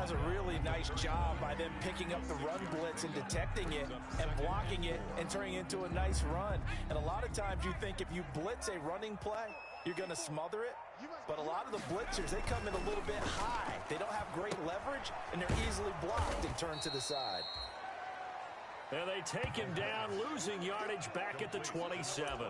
does a really nice job by them picking up the run blitz and detecting it and blocking it and turning it into a nice run. And a lot of times you think if you blitz a running play, you're going to smother it. But a lot of the blitzers, they come in a little bit high. They don't have great leverage, and they're easily blocked and turned to the side. And they take him down, losing yardage back at the 27.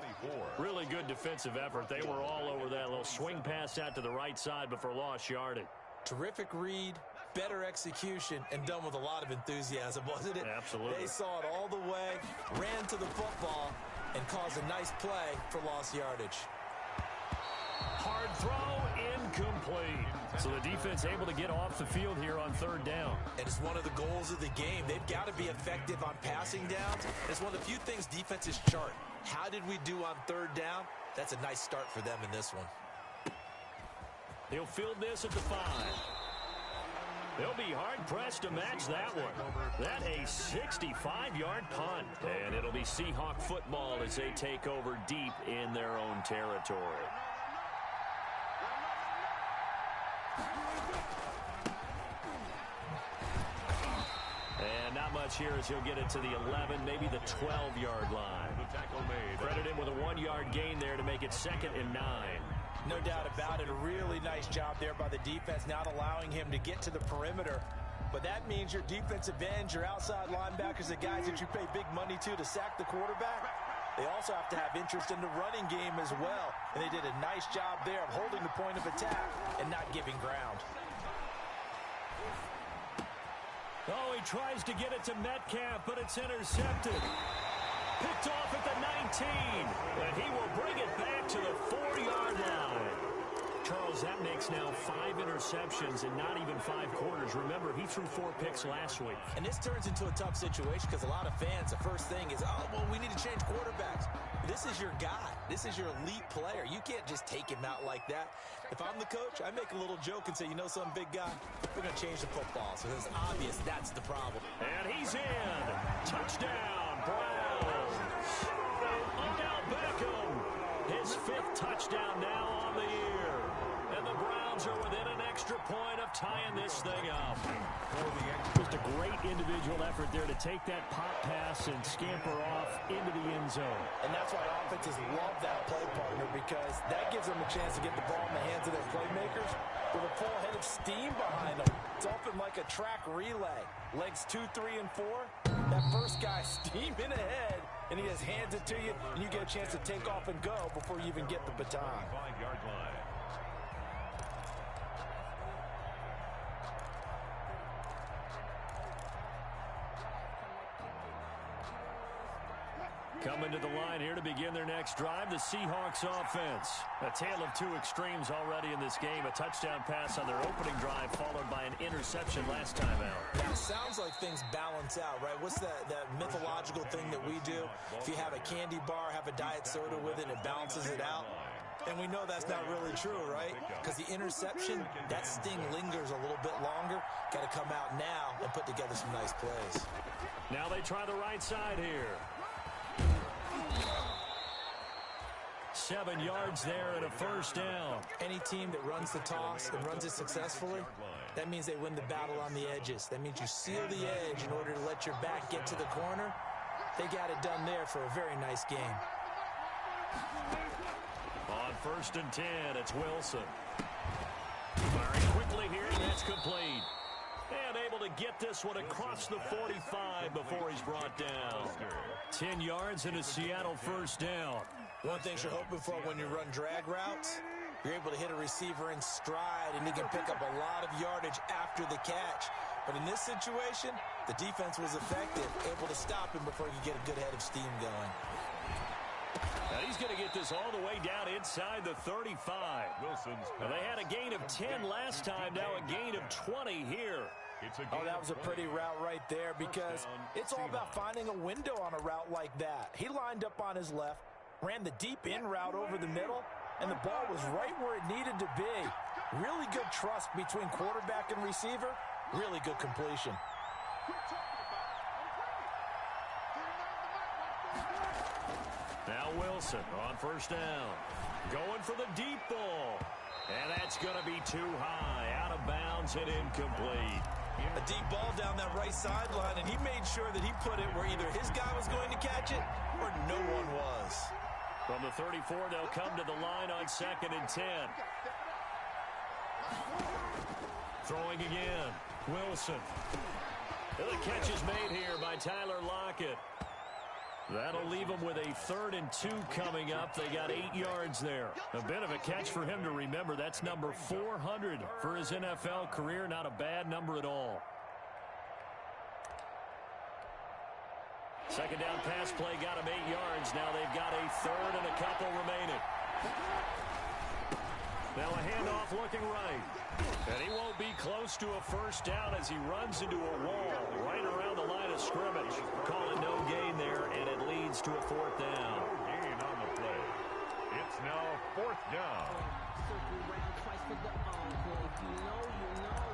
Really good defensive effort. They were all over that little swing pass out to the right side before lost yardage. Terrific read, better execution, and done with a lot of enthusiasm, wasn't it? Absolutely. They saw it all the way, ran to the football, and caused a nice play for lost yardage. Hard throw, incomplete. So the defense able to get off the field here on third down. And it's one of the goals of the game. They've got to be effective on passing downs. It's one of the few things defenses chart. How did we do on third down? That's a nice start for them in this one. They'll field this at the 5. They'll be hard-pressed to match that one. That a 65-yard punt. And it'll be Seahawk football as they take over deep in their own territory. And not much here as he'll get it to the 11, maybe the 12-yard line. Credit him with a 1-yard gain there to make it 2nd and 9. No doubt about it. A really nice job there by the defense, not allowing him to get to the perimeter. But that means your defensive ends, your outside linebackers, the guys that you pay big money to sack the quarterback, they also have to have interest in the running game as well. And they did a nice job there of holding the point of attack and not giving ground. Oh, he tries to get it to Metcalf, but it's intercepted. Picked off at the 19, and he will bring it back to the 4-yard line. Charles, that makes now 5 interceptions in not even 5 quarters. Remember, he threw 4 picks last week. And this turns into a tough situation because a lot of fans, the first thing is, oh, well, we need to change quarterbacks. This is your guy. This is your elite player. You can't just take him out like that. If I'm the coach, I make a little joke and say, you know something, big guy? We're going to change the football. So it's obvious that's the problem. And he's in. Touchdown, Browns. Odell Beckham. His 5th touchdown now on the year. And the Browns are within an extra point of tying this thing up. Just a great individual effort there to take that pop pass and scamper off into the end zone. And that's why offenses love that play partner, because that gives them a chance to get the ball in the hands of their playmakers with a full head of steam behind them. It's often like a track relay. Legs 2, 3, and 4. That first guy steaming ahead, and he just hands it to you, and you get a chance to take off and go before you even get the baton. 5-yard line. Coming to the line here to begin their next drive, the Seahawks offense. A tale of 2 extremes already in this game. A touchdown pass on their opening drive, followed by an interception last time out. Now, it sounds like things balance out, right? What's that mythological thing that we do? If you have a candy bar, have a diet soda with it, it balances it out. And we know that's not really true, right? Because the interception, that sting lingers a little bit longer. Got to come out now and put together some nice plays. Now they try the right side here. 7 yards there and a first down. Any team that runs the toss and runs it successfully, that means they win the battle on the edges. That means you seal the edge in order to let your back get to the corner. They got it done there for a very nice game. On 1st and 10, it's Wilson. Firing quickly here, and that's complete. And able to get this one across the 45 before he's brought down. 10 yards and a Seattle first down. One thing you're hoping for when you run drag routes, you're able to hit a receiver in stride, and he can pick up a lot of yardage after the catch. But in this situation, the defense was effective, able to stop him before he could get a good head of steam going. Now he's going to get this all the way down inside the 35. Now they had a gain of 10 last time, now a gain of 20 here. Oh, that was a pretty route right there, because it's all about finding a window on a route like that. He lined up on his left, ran the deep in route over the middle, and the ball was right where it needed to be. Really good trust between quarterback and receiver. Really good completion. Now Wilson on first down. Going for the deep ball. And that's going to be too high. Out of bounds and incomplete. A deep ball down that right sideline, and he made sure that he put it where either his guy was going to catch it or no one was. From the 34, they'll come to the line on 2nd and 10. Throwing again. Wilson. The catch is made here by Tyler Lockett. That'll leave them with a 3rd and 2 coming up. They got 8 yards there. A bit of a catch for him to remember. That's number 400 for his NFL career. Not a bad number at all. Second down pass play got him 8 yards. Now they've got a 3rd and a couple remaining. Now a handoff looking right. And he won't be close to a first down as he runs into a wall right around the line of scrimmage. Call it no gain there, and it leads to a 4th down. Gain on the play. It's now 4th down. Circle round twice for the encore. If you know, you know.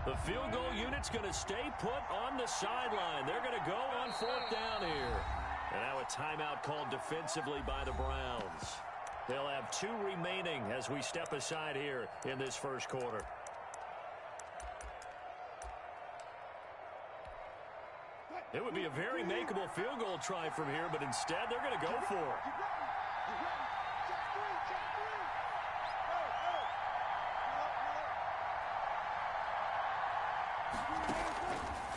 The field goal unit's going to stay put on the sideline. They're going to go on 4th down here. And now a timeout called defensively by the Browns. They'll have 2 remaining as we step aside here in this first quarter. It would be a very makeable field goal try from here, but instead they're going to go for it.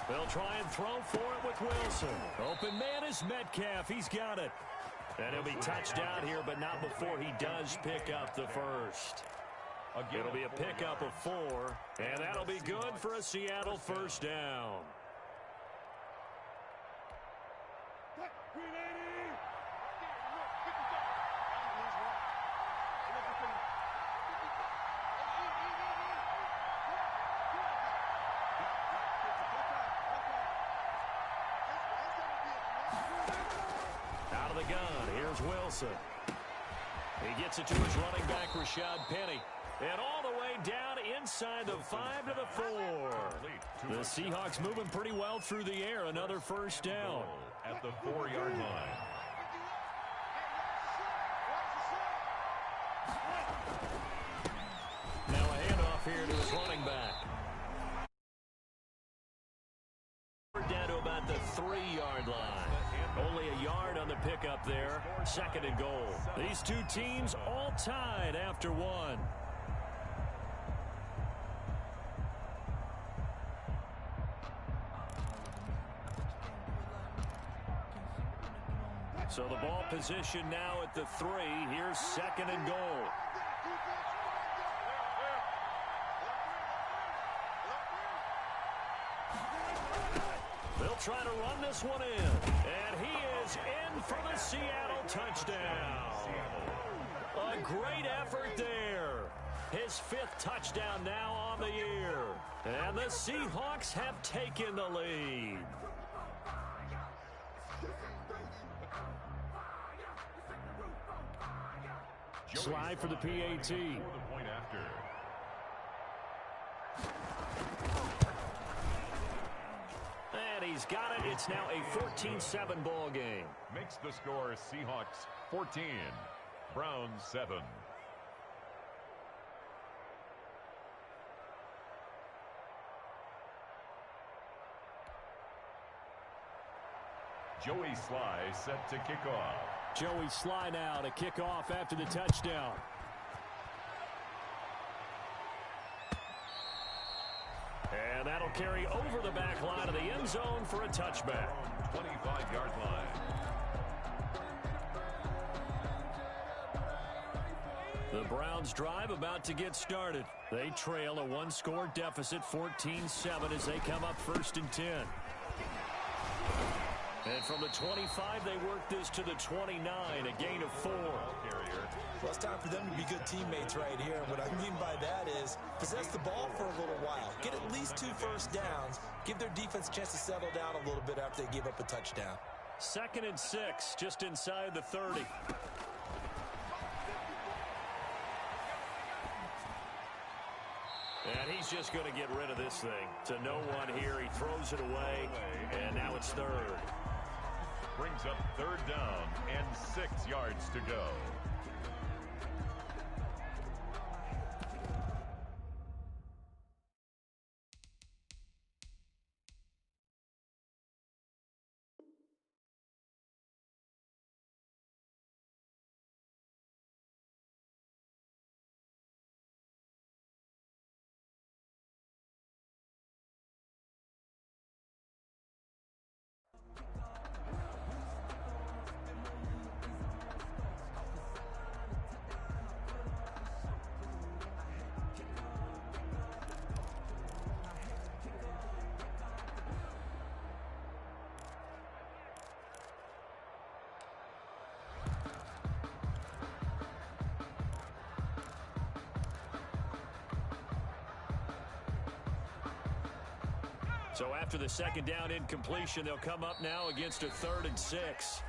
They'll try and throw for it with Wilson. Open man is Metcalf. He's got it. And he'll be touched out here, but not before he does pick up the first. It'll be a pickup of 4, and that'll be good for a Seattle first down. Out of the gun, here's Wilson. He gets it to his running back, Rashad Penny. And all the way down inside the 5 to the 4. The Seahawks moving pretty well through the air. Another first down. At the 4-yard line. Now a handoff here to his running back. Down to about the 3-yard line. Only a yard on the pickup there. 2nd and goal. These 2 teams all tied after 1. So the ball position now at the 3. Here's 2nd and goal. They'll try to run this one in. And he is in for the Seattle touchdown. A great effort there. His 5th touchdown now on the year. And the Seahawks have taken the lead. Slide for the PAT. For the point after. And he's got it. It's now a 14-7 ball game. Makes the score Seahawks 14, Browns 7. Joey Sly set to kick off. Joey Sly now to kick off after the touchdown. And that'll carry over the back line of the end zone for a touchback. 25-yard line. The Browns drive about to get started. They trail a 1-score deficit, 14-7, as they come up 1st and 10. And from the 25, they work this to the 29, a gain of 4. Well, it's time for them to be good teammates right here. What I mean by that is possess the ball for a little while. Get at least 2 first downs. Give their defense a chance to settle down a little bit after they give up a touchdown. 2nd and 6, just inside the 30. And he's just going to get rid of this thing. To no one here. He throws it away, and now it's 3rd. Brings up 3rd down and 6 yards to go. So after the second down incompletion, they'll come up now against a 3rd and 6.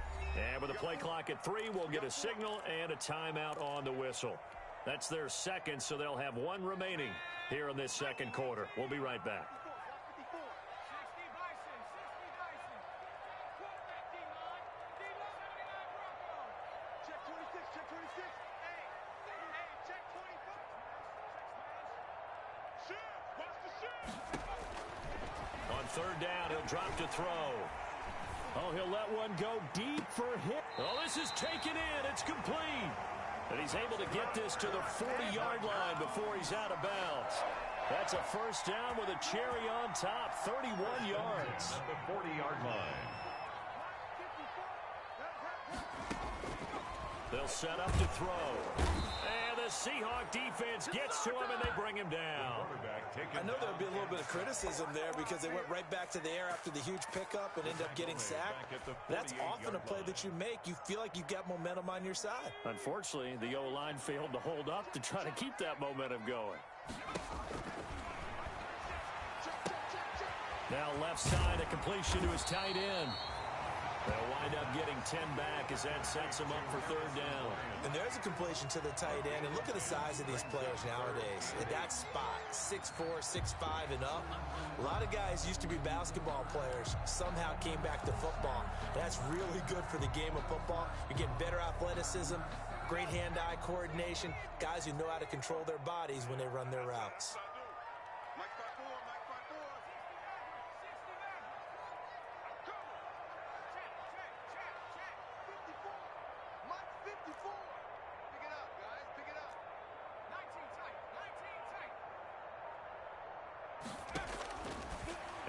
And with a play clock at 3, we'll get a signal and a timeout on the whistle. That's their second, so they'll have one remaining here in this second quarter. We'll be right back. On 3rd down, he'll drop to throw. Oh, he'll let one go deep for hit. Oh, this is taken in. It's complete. And he's able to get this to the 40-yard line before he's out of bounds. That's a first down with a cherry on top, 31 yards. At the 40-yard line. They'll set up to throw. And the Seahawk defense gets to him, and they bring him down. I know there'll be a little bit of criticism there because they went right back to the air after the huge pickup and ended up getting sacked. That's often a play that you make. You feel like you've got momentum on your side. Unfortunately, the O-line failed to hold up to try to keep that momentum going. Now left side, a completion to his tight end. They'll wind up getting 10 back as that sets him up for 3rd down. And there's a completion to the tight end. And look at the size of these players nowadays. At that spot, 6'4", 6'5", and up. A lot of guys used to be basketball players, somehow came back to football. That's really good for the game of football. You're getting better athleticism, great hand-eye coordination, guys who know how to control their bodies when they run their routes.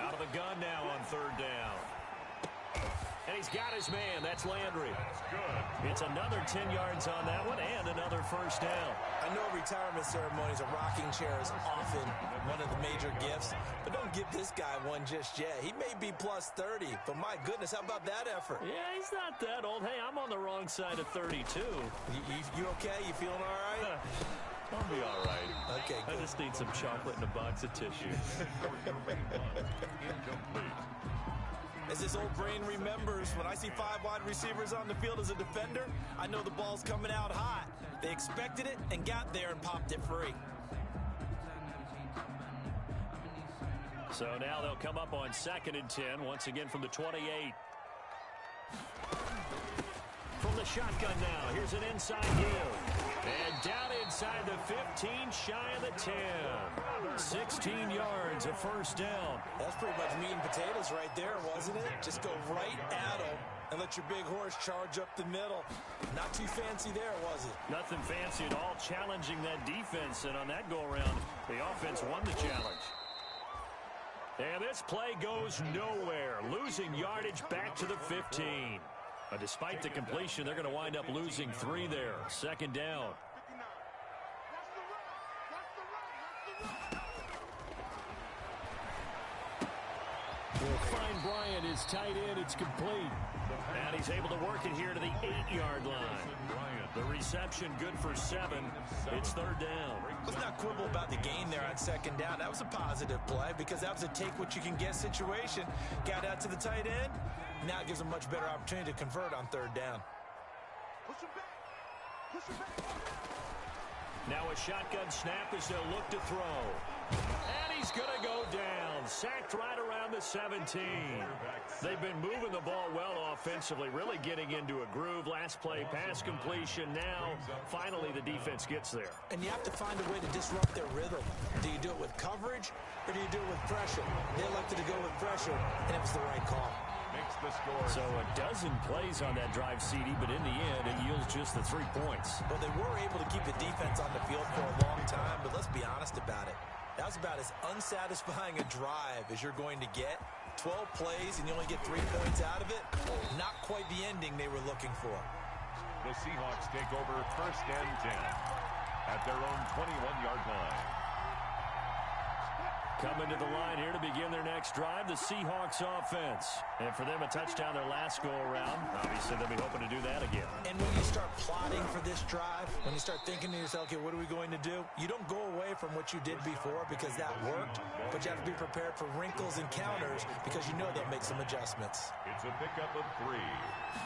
Out of the gun now on 3rd down. And he's got his man. That's Landry. It's another 10 yards on that one and another first down. I know retirement ceremonies, a rocking chair is often one of the major gifts, but don't give this guy one just yet. He may be plus 30, but my goodness, how about that effort? Yeah, he's not that old. Hey, I'm on the wrong side of 32. You okay? You feeling all right? I'll be all right. Okay, good. I just need some chocolate and a box of tissue. As this old brain remembers, when I see 5 wide receivers on the field as a defender, I know the ball's coming out hot. They expected it and got there and popped it free. So now they'll come up on 2nd and 10, once again from the 28. From the shotgun now, here's an inside give. And down inside the 15, shy of the 10. 16 yards, a first down. That's pretty much meat and potatoes right there, wasn't it? Just go right at them and let your big horse charge up the middle. Not too fancy there, was it? Nothing fancy at all, challenging that defense. And on that go-around, the offense won the challenge. And this play goes nowhere. Losing yardage back to the 15. But despite the completion, they're going to wind up losing 3 there. 2nd down. Will find Bryant, his tight end. It's complete. And he's able to work it here to the 8-yard line. The reception good for 7. It's 3rd down. Let's not quibble about the gain there on 2nd down. That was a positive play because that was a take-what-you-can-get situation. Got out to the tight end. Now it gives them much better opportunity to convert on 3rd down. Push him back. Push him back. Now a shotgun snap as they'll look to throw. And he's going to go down. Sacked right around the 17. They've been moving the ball well offensively, really getting into a groove. Last play, pass completion. Now, finally, the defense gets there. And you have to find a way to disrupt their rhythm. Do you do it with coverage or do you do it with pressure? They elected to go with pressure, and it was the right call. Makes the score. So a dozen plays on that drive, CD, but in the end, it yields just the 3 points. Well, they were able to keep the defense on the field for a long time, but let's be honest about it. That was about as unsatisfying a drive as you're going to get. 12 plays and you only get 3 points out of it. Not quite the ending they were looking for. The Seahawks take over 1st and 10 at their own 21-yard line. Coming to the line here to begin their next drive, the Seahawks offense. And for them, a touchdown their last go-around. Obviously, they'll be hoping to do that again. And when you start plotting for this drive, when you start thinking to yourself, okay, what are we going to do? You don't go away from what you did before because that worked, but you have to be prepared for wrinkles and counters because you know they'll make some adjustments. It's a pickup of 3.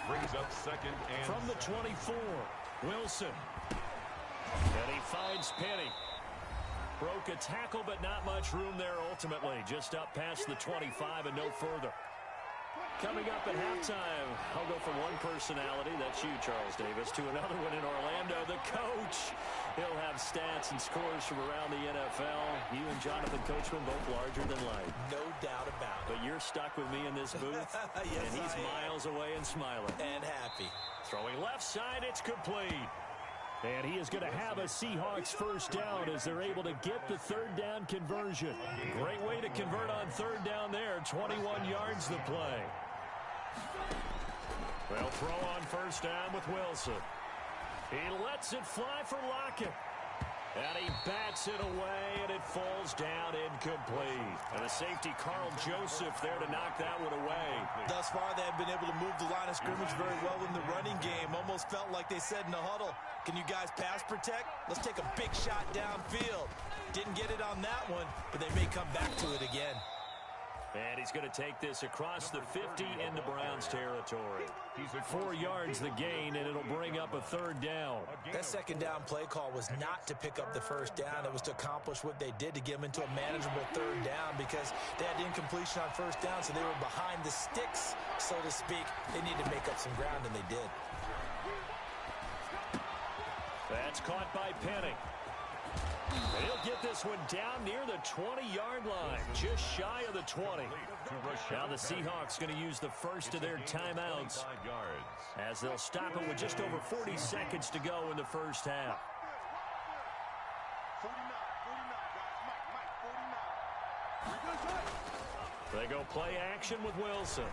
Brings up second and from the 24, Wilson. And he finds Penny. Broke a tackle, but not much room there ultimately. Just up past the 25 and no further. Coming up at halftime, I'll go from one personality, that's you, Charles Davis, to another one in Orlando, the coach. He'll have stats and scores from around the NFL. You and Jonathan Coachman both larger than life. No doubt about it. But you're stuck with me in this booth, yes, and he's miles away and smiling. And happy. Throwing left side, it's complete. And he is going to have a Seahawks first down as they're able to get the third down conversion. Great way to convert on third down there. 21 yards the play. They'll throw on first down with Wilson. He lets it fly for Lockett. And he bats it away, and it falls down incomplete. And the safety, Carl Joseph, there to knock that one away. Thus far, they have been able to move the line of scrimmage very well in the running game. Almost felt like they said in the huddle, can you guys pass protect? Let's take a big shot downfield. Didn't get it on that one, but they may come back to it again. And he's going to take this across the 50 into Browns territory. 4 yards the gain, and it'll bring up a third down. That second down play call was not to pick up the first down. It was to accomplish what they did to get them into a manageable third down because they had incompletion on first down, so they were behind the sticks, so to speak. They needed to make up some ground, and they did. That's caught by Penny. He'll get this one down near the 20-yard line, just shy of the 20. Now the Seahawks going to use the first of their timeouts as they'll stop it with just over 40 seconds to go in the first half. 49. They go play action with Wilson.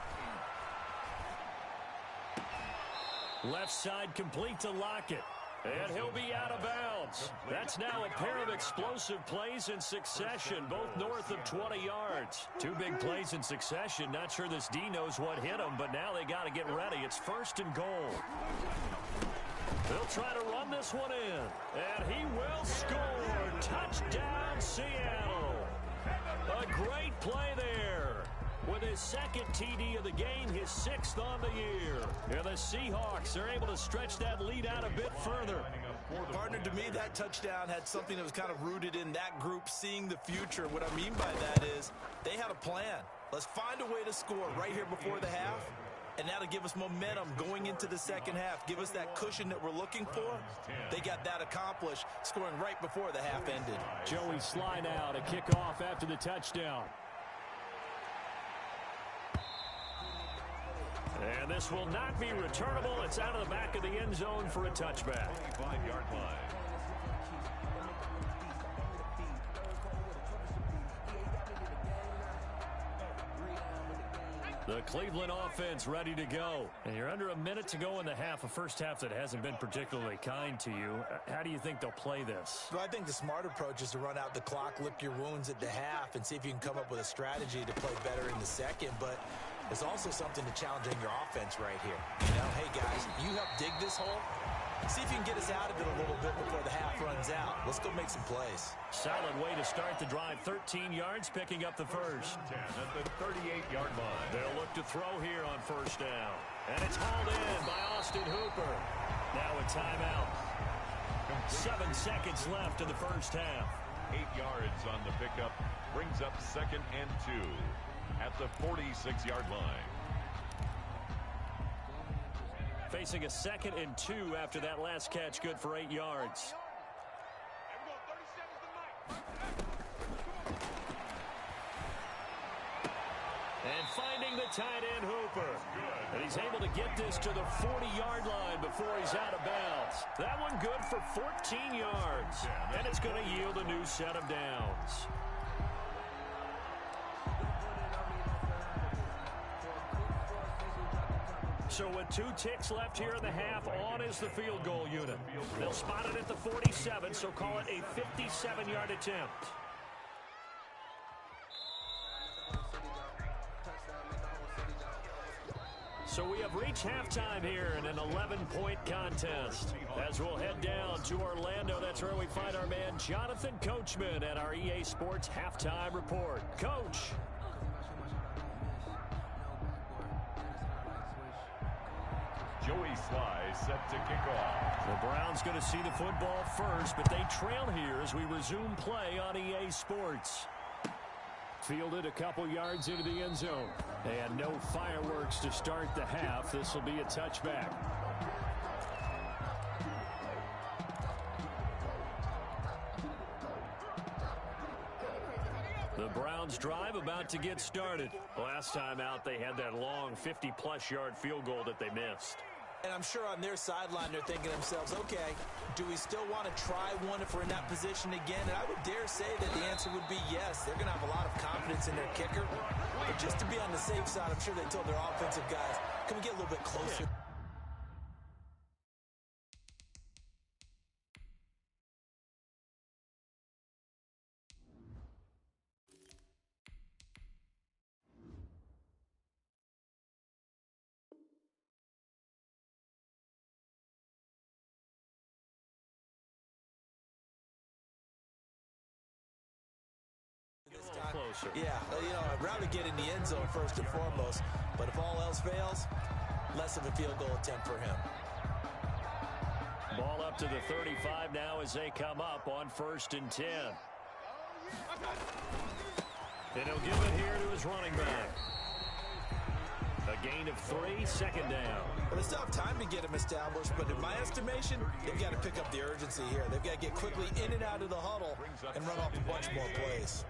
Left side complete to Lockett. And he'll be out of bounds. That's now a pair of explosive plays in succession, both north of 20 yards. 2 big plays in succession. Not sure this D knows what hit him, but now they got to get ready. It's first and goal. They'll try to run this one in. And he will score. Touchdown, Seattle. A great play there. With his second TD of the game, his 6th on the year. And the Seahawks are able to stretch that lead out a bit further. Partner, to me, that touchdown had something that was kind of rooted in that group seeing the future. What I mean by that is they had a plan. Let's find a way to score right here before the half, and that'll give us momentum going into the second half. Give us that cushion that we're looking for. They got that accomplished, scoring right before the half ended. Joey Sly now to kick off after the touchdown. And this will not be returnable. It's out of the back of the end zone for a touchback. 25-yard line. The Cleveland offense ready to go. And you're under a minute to go in the half, a first half that hasn't been particularly kind to you. How do you think they'll play this? Well, I think the smart approach is to run out the clock, lick your wounds at the half, and see if you can come up with a strategy to play better in the second. But there's also something to challenging your offense right here. You know, hey, guys, you help dig this hole. See if you can get us out of it a little bit before the half runs out. Let's go make some plays. Solid way to start the drive. 13 yards, picking up the first. 10 at the 38-yard line. They'll look to throw here on first down. And it's hauled in by Austin Hooper. Now a timeout. 7 seconds left in the first half. 8 yards on the pickup. Brings up second and 2 at the 46-yard line. Facing a 2nd and 2 after that last catch, good for 8 yards. And finding the tight end, Hooper. And he's able to get this to the 40-yard line before he's out of bounds. That one good for 14 yards. And it's going to yield a new set of downs. So with 2 ticks left here in the half, on is the field goal unit. They'll spot it at the 47, so call it a 57-yard attempt. So we have reached halftime here in an 11-point contest. As we'll head down to Orlando, that's where we find our man Jonathan Coachman at our EA Sports Halftime Report. Coach. Joey Sly set to kick off. The Browns going to see the football first, but they trail here as we resume play on EA Sports. Fielded a couple yards into the end zone. And no fireworks to start the half. This will be a touchback. The Browns drive about to get started. Last time out, they had that long 50-plus yard field goal that they missed. And I'm sure on their sideline they're thinking to themselves, okay, do we still want to try one if we're in that position again? And I would dare say that the answer would be yes. They're going to have a lot of confidence in their kicker. But just to be on the safe side, I'm sure they told their offensive guys, can we get a little bit closer? Closer. Yeah, I'd rather get in the end zone first and foremost. But if all else fails, less of a field goal attempt for him. Ball up to the 35 now as they come up on 1st and 10. And he'll give it here to his running back. A gain of 3, second down. Well, they still have time to get him established, but in my estimation, they've got to pick up the urgency here. They've got to get quickly in and out of the huddle and run off a bunch more plays.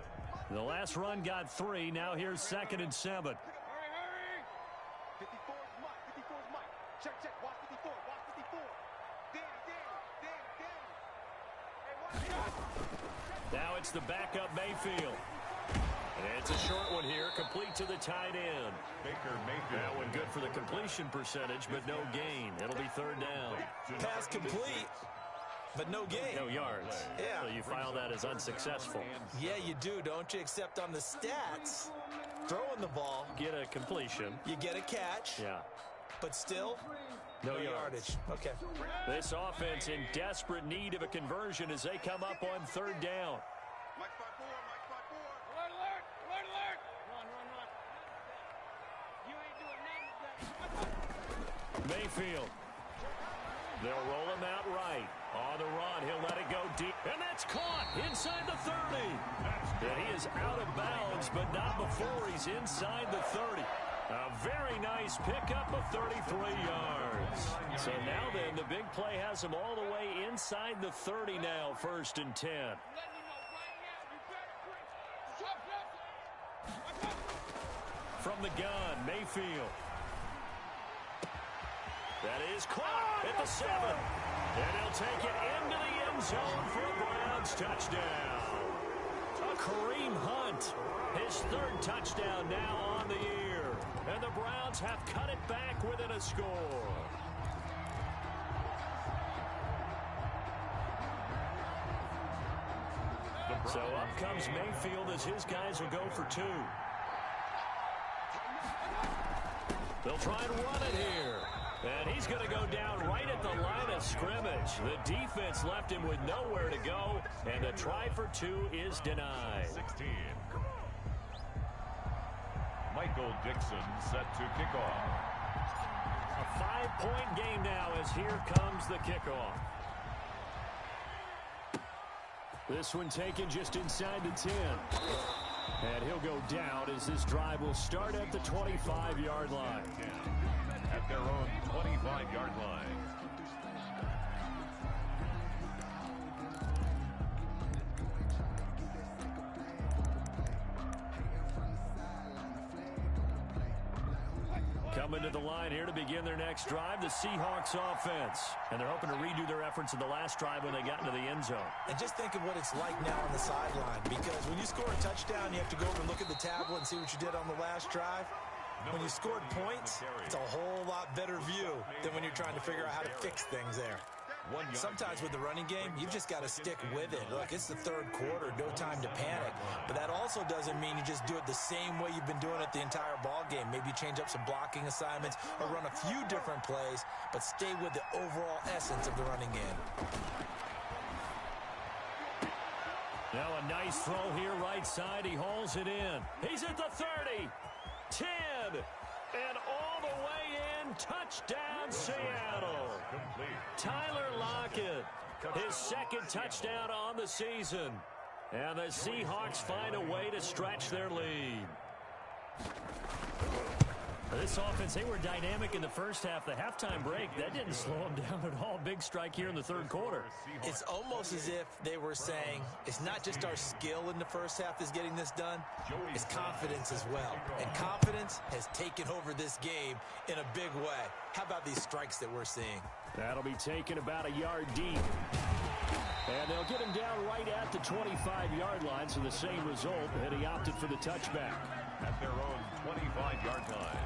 The last run got 3. Now here's 2nd and 7. Hurry! 54 is Mike. 54 is Mike. Check. Watch 54. Watch 54. Danny. Now it's the backup Mayfield. And it's a short one here, complete to the tight end. Baker Mayfield. That one good for the completion percentage, but no gain. It'll be 3rd down. Pass complete, but no gain. No yards. Yeah. So you file that as unsuccessful. Yeah, you do, don't you? Except on the stats, throwing the ball, Get a completion. you get a catch, Yeah. but still, No no yardage. yardage. Okay. This offense in desperate need of a conversion as they come up on 3rd down. Mike 5-4. Alert. Run. You ain't doing nothing. Mayfield. They'll roll him out right. On the run, he'll let it go deep. And that's caught inside the 30. And he is out of bounds, but not before he's inside the 30. A very nice pickup of 33 yards. So now then, the big play has him all the way inside the 30 now, 1st and 10. From the gun, Mayfield. That is caught at the 7. And he'll take it into the end zone for a Browns touchdown. A Kareem Hunt, his 3rd touchdown now on the year. And the Browns have cut it back within a score. So up comes Mayfield as his guys will go for 2. They'll try and run it here. And he's going to go down right at the line of scrimmage. The defense left him with nowhere to go. And the try for 2 is denied. 16. Michael Dixon set to kick off. A 5-point game now as here comes the kickoff. This one taken just inside the 10. And he'll go down as this drive will start at the 25-yard line. At their own 25-yard line. Coming to the line here to begin their next drive, the Seahawks offense. And they're hoping to redo their efforts in the last drive when they got into the end zone. And just think of what it's like now on the sideline, because when you score a touchdown, you have to go over and look at the tablet and see what you did on the last drive. When you scored points, it's a whole lot better view than when you're trying to figure out how to fix things there. Sometimes with the running game, you've just got to stick with it. Look, it's the third quarter, no time to panic. But that also doesn't mean you just do it the same way you've been doing it the entire ball game. Maybe change up some blocking assignments or run a few different plays, but stay with the overall essence of the running game. Now a nice throw here right side. He hauls it in. He's at the 30, 10, and all the way in. Touchdown, Seattle. Tyler Lockett, his second touchdown on the season. And the Seahawks find a way to stretch their lead. This offense, they were dynamic in the first half. The halftime break, that didn't slow them down at all. Big strike here in the third quarter. It's almost as if they were saying, it's not just our skill in the first half that's getting this done, it's confidence as well. And confidence has taken over this game in a big way. How about these strikes that we're seeing? That'll be taken about a yard deep. And they'll get him down right at the 25-yard line, so the same result, and he opted for the touchback. At their own 25-yard line.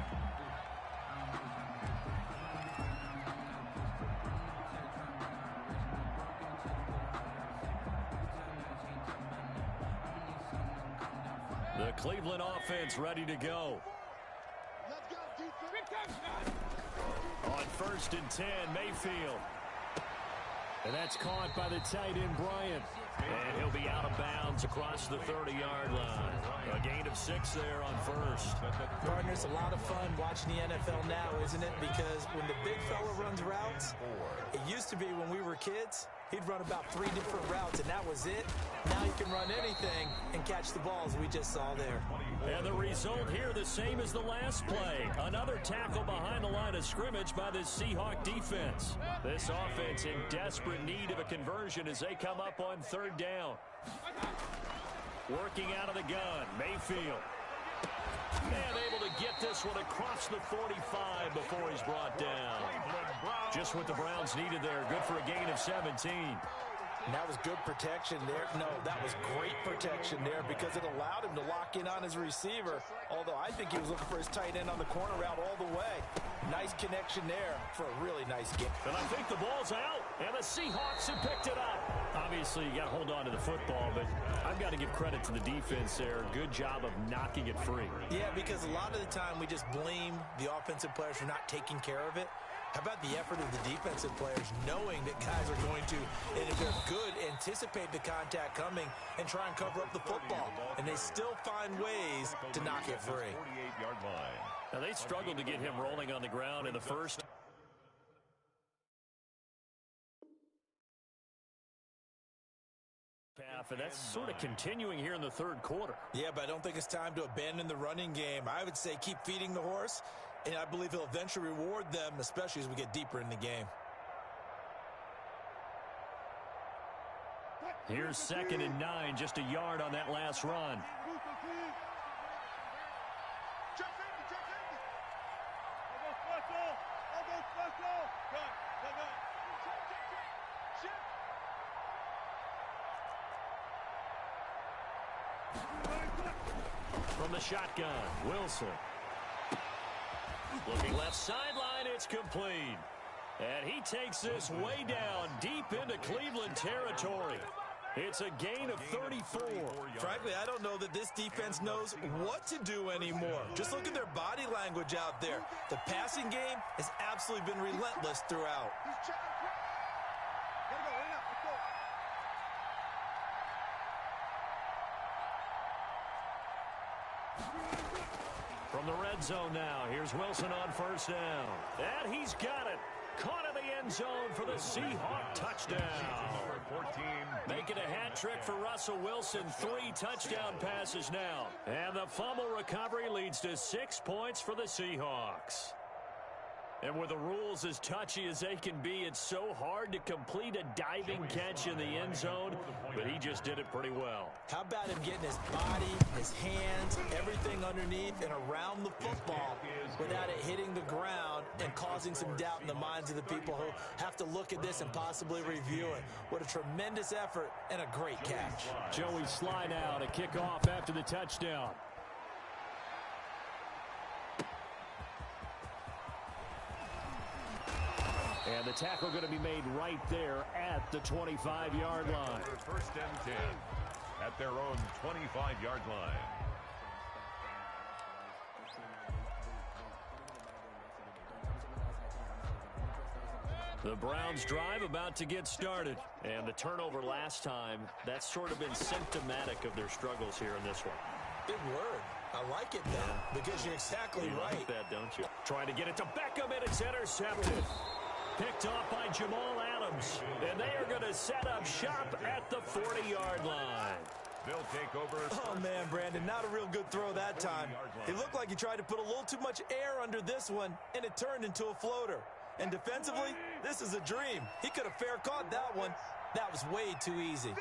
The Cleveland offense ready to go. On 1st and 10, Mayfield. And that's caught by the tight end, Bryant. And he'll be out of bounds across the 30-yard line. A gain of 6 there on first. Partner, it's a lot of fun watching the NFL now, isn't it? Because when the big fella runs routes, it used to be when we were kids, he'd run about 3 different routes, and that was it. Now he can run anything and catch the balls we just saw there. And the result here the same as the last play. Another tackle behind the line of scrimmage by the Seahawk defense. This offense in desperate need of a conversion as they come up on 3rd down. Working out of the gun, Mayfield. And able to get this one across the 45 before he's brought down. Just what the Browns needed there. Good for a gain of 17. And that was good protection there. No, that was great protection there because it allowed him to lock in on his receiver. Although I think he was looking for his tight end on the corner route all the way. Nice connection there for a really nice game. And I think the ball's out, and the Seahawks have picked it up. Obviously, you got to hold on to the football, but I've got to give credit to the defense there. Good job of knocking it free. Yeah, because a lot of the time we just blame the offensive players for not taking care of it. How about the effort of the defensive players knowing that guys are going to, and if they're good, anticipate the contact coming and try and cover up the football. And they still find ways to knock it free. 48-yard line. Now, they struggled to get him rolling on the ground in the first half, and that's sort of continuing here in the third quarter. Yeah, but I don't think it's time to abandon the running game. I would say keep feeding the horse, and I believe he'll eventually reward them, especially as we get deeper in the game. Here's 2nd and 9, just a yard on that last run. From the shotgun, Wilson. Looking left sideline, it's complete. And he takes this way down deep into Cleveland territory. It's a gain of 34. Frankly, I don't know that this defense knows what to do anymore. Just look at their body language out there. The passing game has absolutely been relentless throughout. From the red zone now, here's Wilson on 1st down. And he's got it. Caught in the end zone for the Seahawk touchdown. 14. Making a hat trick for Russell Wilson. 3 touchdown passes now. And the fumble recovery leads to 6 points for the Seahawks. And with the rules as touchy as they can be, it's so hard to complete a diving catch in the end zone, but he just did it pretty well. How about him getting his body, his hands, everything underneath and around the football without it hitting the ground and causing some doubt in the minds of the people who have to look at this and possibly review it. What a tremendous effort and a great catch. Joey slide out, a kickoff after the touchdown. And the tackle going to be made right there at the 25-yard line. First and 10 at their own 25-yard line. The Browns drive about to get started. And the turnover last time, that's sort of been symptomatic of their struggles here in this one. Big word. I like it, though, because you're exactly right. You like that, don't you? Trying to get it to Beckham, and it's intercepted. Picked off by Jamal Adams. And they are going to set up shop at the 40-yard line. They'll take over. Oh, man, Brandon, not a real good throw that time. It looked like he tried to put a little too much air under this one, and it turned into a floater. And defensively, this is a dream. He could have fair caught that one. That was way too easy.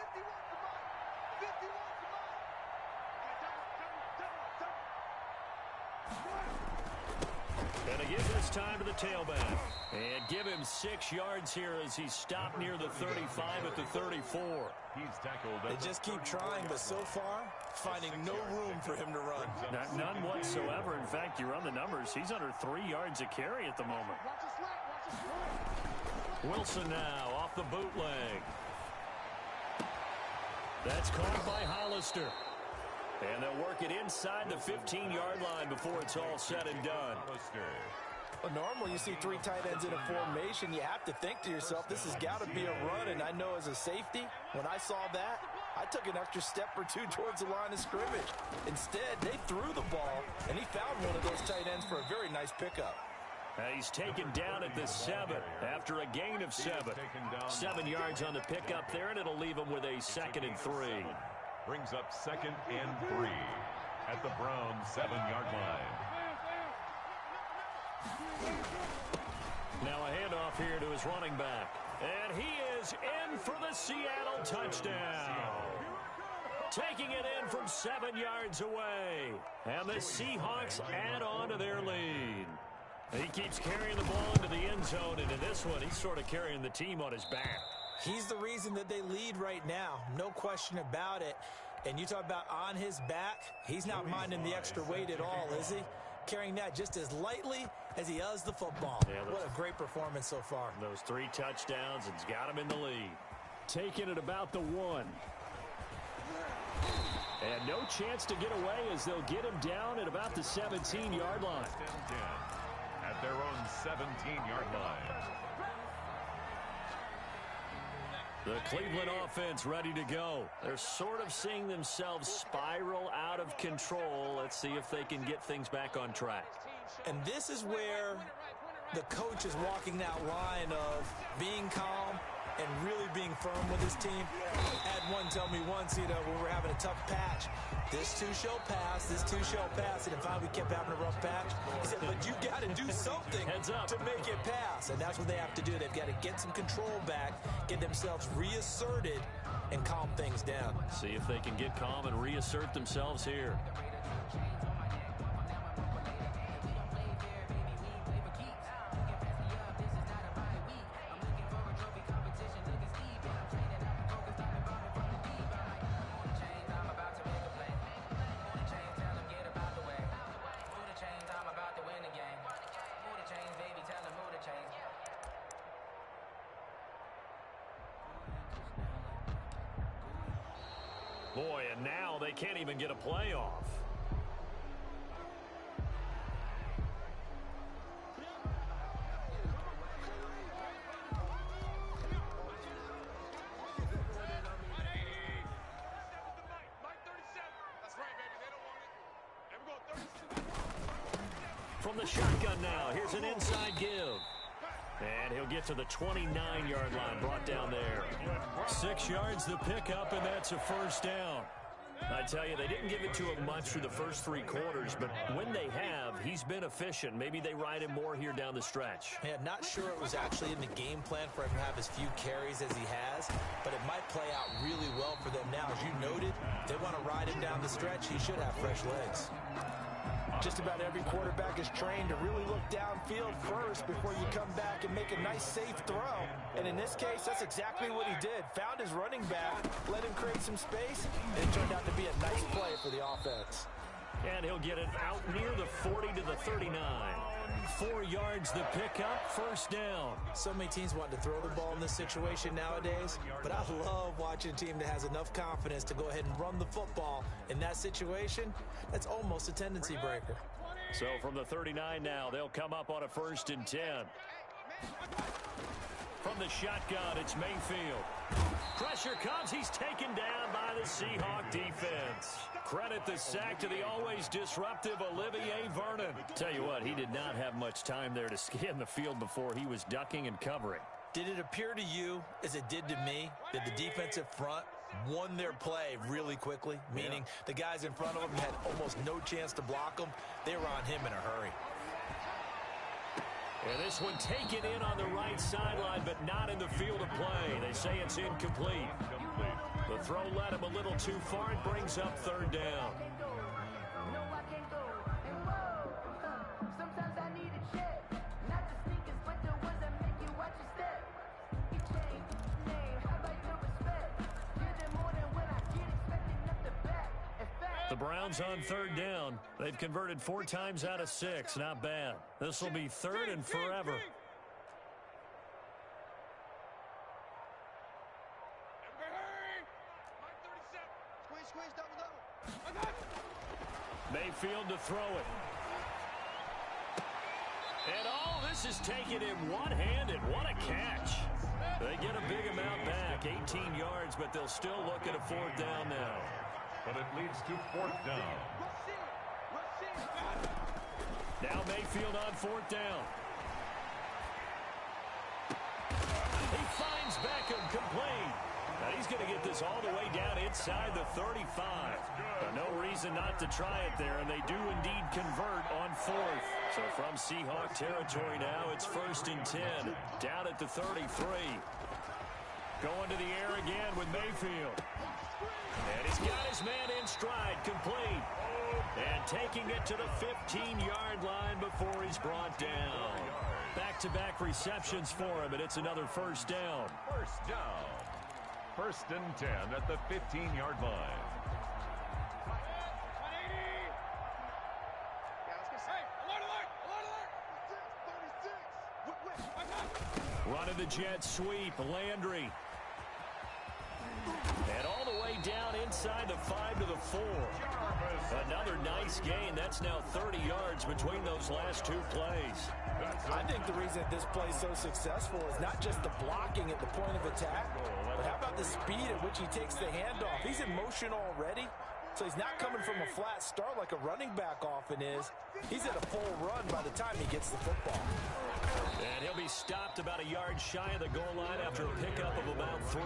And again this time to the tailback. And give him 6 yards here as he's stopped near the 35 at the 34. He's tackled. They just keep trying, but so far, finding no room for him to run. None whatsoever. In fact, you run the numbers. He's under 3 yards a carry at the moment. Wilson now off the bootleg. That's caught by Hollister. And they'll work it inside the 15-yard line before it's all said and done. Well, normally you see 3 tight ends in a formation. You have to think to yourself, this has got to be a run. And I know as a safety, when I saw that, I took an extra step or 2 towards the line of scrimmage. Instead, they threw the ball, and he found one of those tight ends for a very nice pickup. He's taken down at the 7 after a gain of 7. 7 yards on the pickup there, and it'll leave him with a 2nd and 3. Brings up 2nd and 3 at the Browns' 7-yard line. Now a handoff here to his running back. And he is in for the Seattle touchdown. Taking it in from 7 yards away. And the Seahawks add on to their lead. He keeps carrying the ball into the end zone, and in this one, he's sort of carrying the team on his back. He's the reason that they lead right now. No question about it. And you talk about on his back, he's not minding the extra weight at all, is he? Carrying that just as lightly as he does the football. Yeah, what a great performance so far. Those 3 touchdowns, and he's got him in the lead. Taking it about the 1. And no chance to get away as they'll get him down at about the 17-yard line. At their own 17-yard line. The Cleveland offense ready to go. They're sort of seeing themselves spiral out of control. Let's see if they can get things back on track. And this is where the coach is walking that line of being calm and really being firm with his team. I had one tell me once, when we're having a tough patch, this too shall pass, this too shall pass. And finally we kept having a rough patch. He said, but you got to do something to make it pass. And that's what they have to do. They've got to get some control back, get themselves reasserted, and calm things down. See if they can get calm and reassert themselves here. Boy, and now they can't even get a playoff. From the shotgun now, here's an inside give. And he'll get to the 29-yard line, brought down there. 6 yards the pickup, and that's a first down. I tell you, they didn't give it to him much through the first 3 quarters, but when they have, he's been efficient. Maybe they ride him more here down the stretch. Yeah, not sure it was actually in the game plan for him to have as few carries as he has, but it might play out really well for them now. As you noted, they want to ride him down the stretch. He should have fresh legs. Just about every quarterback is trained to really look downfield first before you come back and make a nice, safe throw. And in this case, that's exactly what he did. Found his running back, let him create some space, and it turned out to be a nice play for the offense. And he'll get it out near the 40 to the 39. 4 yards the pickup, first down. So many teams want to throw the ball in this situation nowadays, but I love watching a team that has enough confidence to go ahead and run the football. In that situation, that's almost a tendency breaker. So from the 39 now, they'll come up on a 1st and 10. From the shotgun, it's Mayfield. Pressure comes. He's taken down by the Seahawk defense. Credit the sack to the always disruptive Olivier Vernon. Tell you what, he did not have much time there to scan the field before he was ducking and covering. Did it appear to you, as it did to me, that the defensive front won their play really quickly? Meaning the guys in front of them had almost no chance to block them. They were on him in a hurry. And this one taken in on the right sideline, but not in the field of play. They say it's incomplete. The throw led him a little too far. It brings up 3rd down. The Browns on 3rd down. They've converted 4 times out of 6. Not bad. This will be 3rd and forever. Mayfield to throw it. And all this is taken in one-handed. What a catch. They get a big amount back, 18 yards, but they'll still look at a 4th down now. But it leads to 4th down. Now Mayfield on 4th down. He finds Beckham complete. Now he's going to get this all the way down inside the 35. But no reason not to try it there, and they do indeed convert on 4th. So from Seahawk territory now, it's 1st and 10. Down at the 33. Going to the air again with Mayfield. And he's got his man in stride, complete. And taking it to the 15-yard line before he's brought down. Back-to-back receptions for him, and it's another 1st down. 1st down. 1st and 10 at the 15-yard line. Running the jet sweep, Landry. And all the way down inside the 5 to the 4. Another nice gain. That's now 30 yards between those last 2 plays. I think the reason that this play is so successful is not just the blocking at the point of attack, but how about the speed at which he takes the handoff? He's in motion already, so he's not coming from a flat start like a running back often is. He's at a full run by the time he gets the football. And he'll be stopped about a yard shy of the goal line after a pickup of about 3.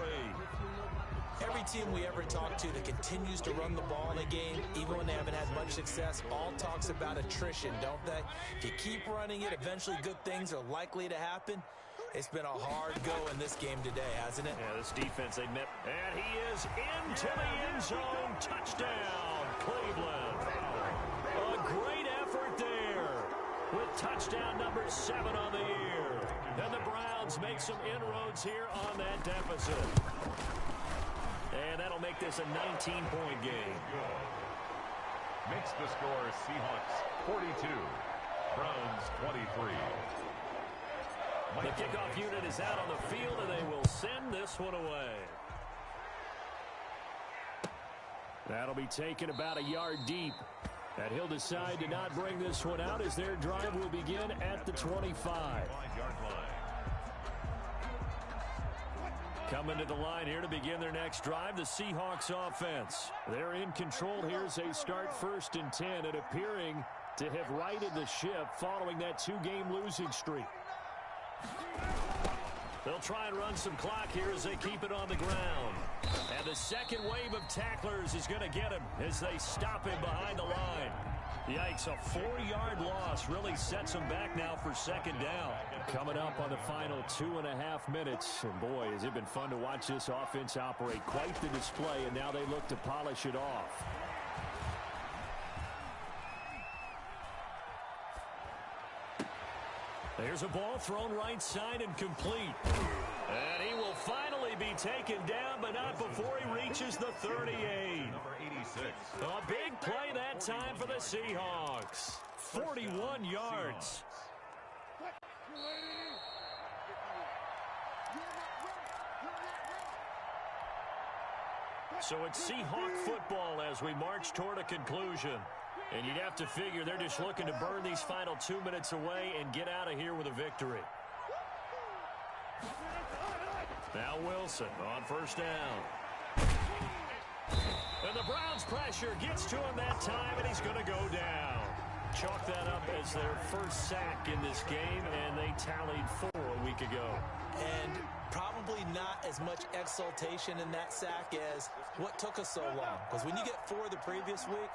Every team we ever talk to that continues to run the ball in a game, even when they haven't had much success, all talks about attrition, don't they? If you keep running it, eventually good things are likely to happen. It's been a hard go in this game today, hasn't it? Yeah, this defense, they met. And he is into the end zone. Touchdown, Cleveland. A great effort there with touchdown number 7 on the year. And the Browns make some inroads here on that deficit. And that'll make this a 19-point game. Makes the score Seahawks 42, Browns 23. The kickoff unit is out on the field, and they will send this one away. That'll be taken about a yard deep. And he'll decide to not bring this one out as their drive will begin at the 25. 5-yard line. Coming to the line here to begin their next drive, the Seahawks offense. They're in control here as they start 1st and 10 and appearing to have righted the ship following that 2-game losing streak. They'll try and run some clock here as they keep it on the ground. And the second wave of tacklers is going to get him as they stop him behind the line. Yikes, a 4-yard loss really sets them back now for 2nd down. Coming up on the final 2.5 minutes. And boy, has it been fun to watch this offense operate. Quite the display, and now they look to polish it off. There's a ball thrown right side and complete. And he will finally be taken down, but not before he reaches the 38. 26. A big play that time for the Seahawks. 41 yards. So it's Seahawk football as we march toward a conclusion. And you'd have to figure they're just looking to burn these final 2 minutes away and get out of here with a victory. Now Wilson on first down. And the Browns' pressure gets to him that time, and he's going to go down. Chalk that up as their first sack in this game, and they tallied 4 a week ago. And probably not as much exultation in that sack as what took us so long. Because when you get 4 the previous week,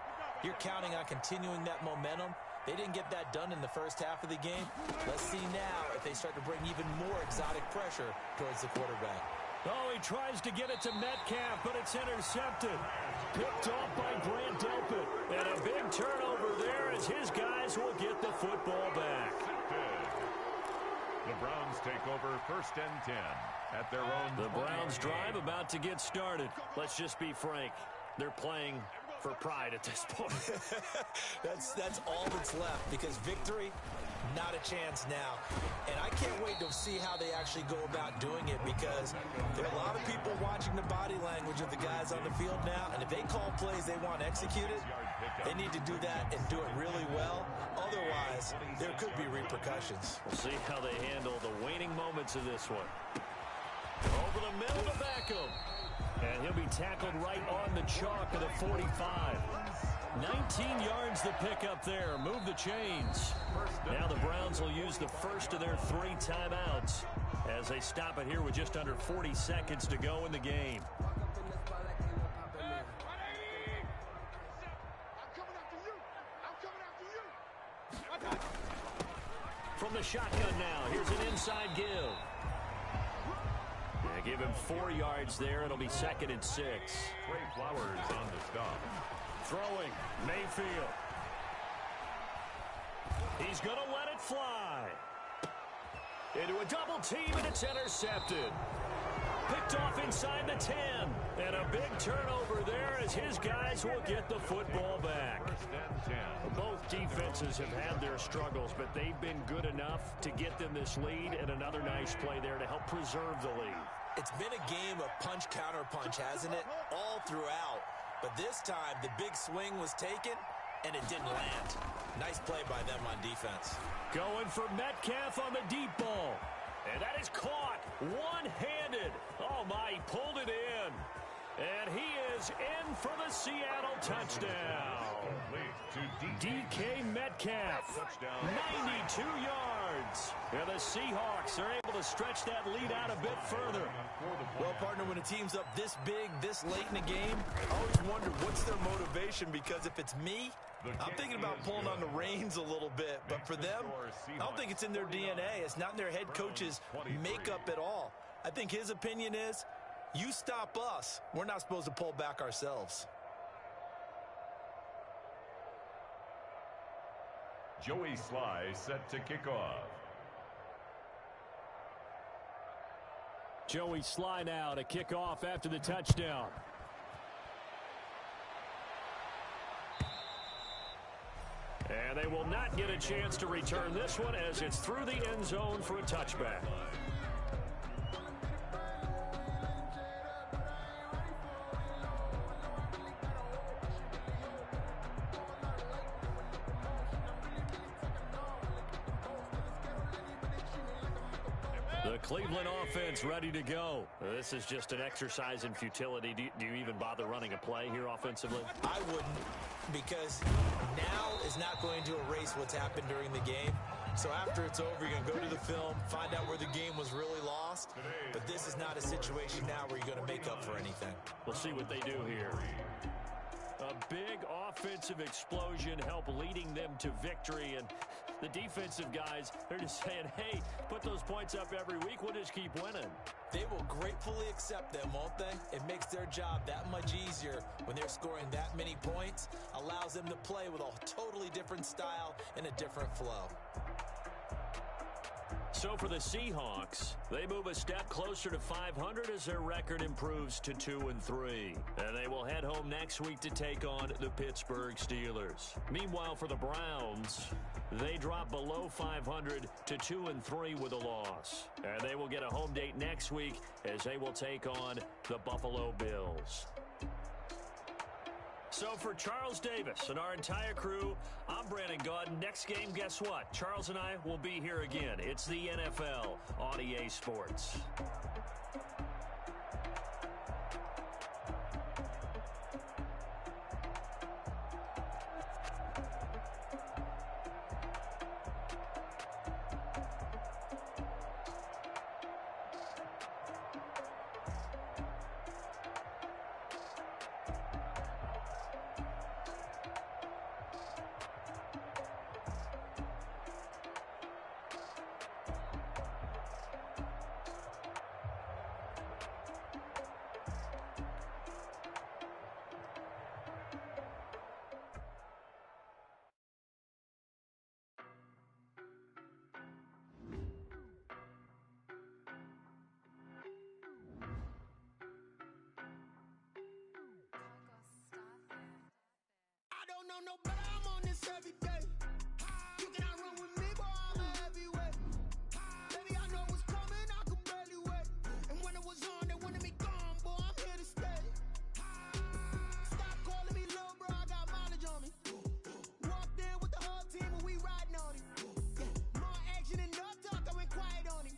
you're counting on continuing that momentum. They didn't get that done in the first half of the game. Let's see now if they start to bring even more exotic pressure towards the quarterback. Oh, he tries to get it to Metcalf, but it's intercepted. Picked off by Grant Delpit. And a big turnover there as his guys will get the football back. The Browns take over 1st and 10 at their own. The Browns drive about to get started. Let's just be frank. They're playing for pride at this point. That's all that's left, because victory, not a chance now. And I can't wait to see how they actually go about doing it, because there are a lot of people watching the body language of the guys on the field now, and if they call plays they want executed, they need to do that and do it really well. Otherwise, there could be repercussions. We'll see how they handle the waning moments of this one. Over the middle to Beckham. And he'll be tackled right on the chalk of the 45. 19 yards the pick up there. Move the chains. Now the Browns will use the first of their 3 timeouts as they stop it here with just under 40 seconds to go in the game. From the shotgun now, here's an inside give. Give him 4 yards there. It'll be 2nd and 6. Trey Flowers on the stop. Throwing, Mayfield. He's going to let it fly. Into a double team, and it's intercepted. Picked off inside the 10. And a big turnover there as his guys will get the football back. 1st and 10. Both defenses have had their struggles, but they've been good enough to get them this lead, and another nice play there to help preserve the lead. It's been a game of punch-counter-punch, hasn't it? All throughout. But this time, the big swing was taken, and it didn't land. Nice play by them on defense. Going for Metcalf on the deep ball. And that is caught one-handed. Oh, my, he pulled it in. And he is in for the Seattle touchdown. DK Metcalf, 92 yards. And the Seahawks are able to stretch that lead out a bit further. Well, partner, when a team's up this big, this late in the game, I always wonder what's their motivation, because if it's me, I'm thinking about pulling on the reins a little bit. But for them, I don't think it's in their DNA. It's not in their head coach's makeup at all. I think his opinion is, you stop us, we're not supposed to pull back ourselves. Joey Sly set to kick off. Joey Sly now to kick off after the touchdown. And they will not get a chance to return this one as it's through the end zone for a touchback. The Cleveland offense ready to go. This is just an exercise in futility. Do you even bother running a play here offensively? I wouldn't, because now is not going to erase what's happened during the game. So after it's over, you're going to go to the film, find out where the game was really lost. But this is not a situation now where you're going to make up for anything. We'll see what they do here. A big offensive explosion help leading them to victory, and the defensive guys, they're just saying, hey, put those points up every week, we'll just keep winning. They will gratefully accept them, won't they? It makes their job that much easier when they're scoring that many points, allows them to play with a totally different style and a different flow. So for the Seahawks, they move a step closer to 500 as their record improves to 2-3. And they will head home next week to take on the Pittsburgh Steelers. Meanwhile, for the Browns, they drop below 500 to 2-3 with a loss. And they will get a home date next week as they will take on the Buffalo Bills. So for Charles Davis and our entire crew, I'm Brandon Gaudin. Next game, guess what? Charles and I will be here again. It's the NFL on EA Sports. No better, I'm on this every day. You cannot run with me, boy, I'm a heavyweight. Baby, I know what's coming, I could barely wait. And when it was on, they wanted me gone, boy, I'm here to stay. Stop calling me little bro, I got mileage on me. Walked in with the whole team and we riding on it. More action and no talk, I went quiet on him.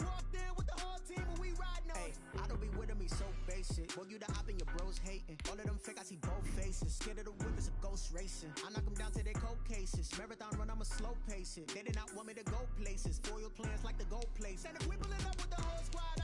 Walked in with the whole team and we riding on it. I don't be with me so basic. Boy, you the op and your bros hating. All of them fake, I see both faces. Scared of the whip, it's a ghost racing. I knock them down to their cold cases. Marathon run, I'ma slow pace it. They did not want me to go places. Foil plans like the gold place. And if we pulling up with the whole squad,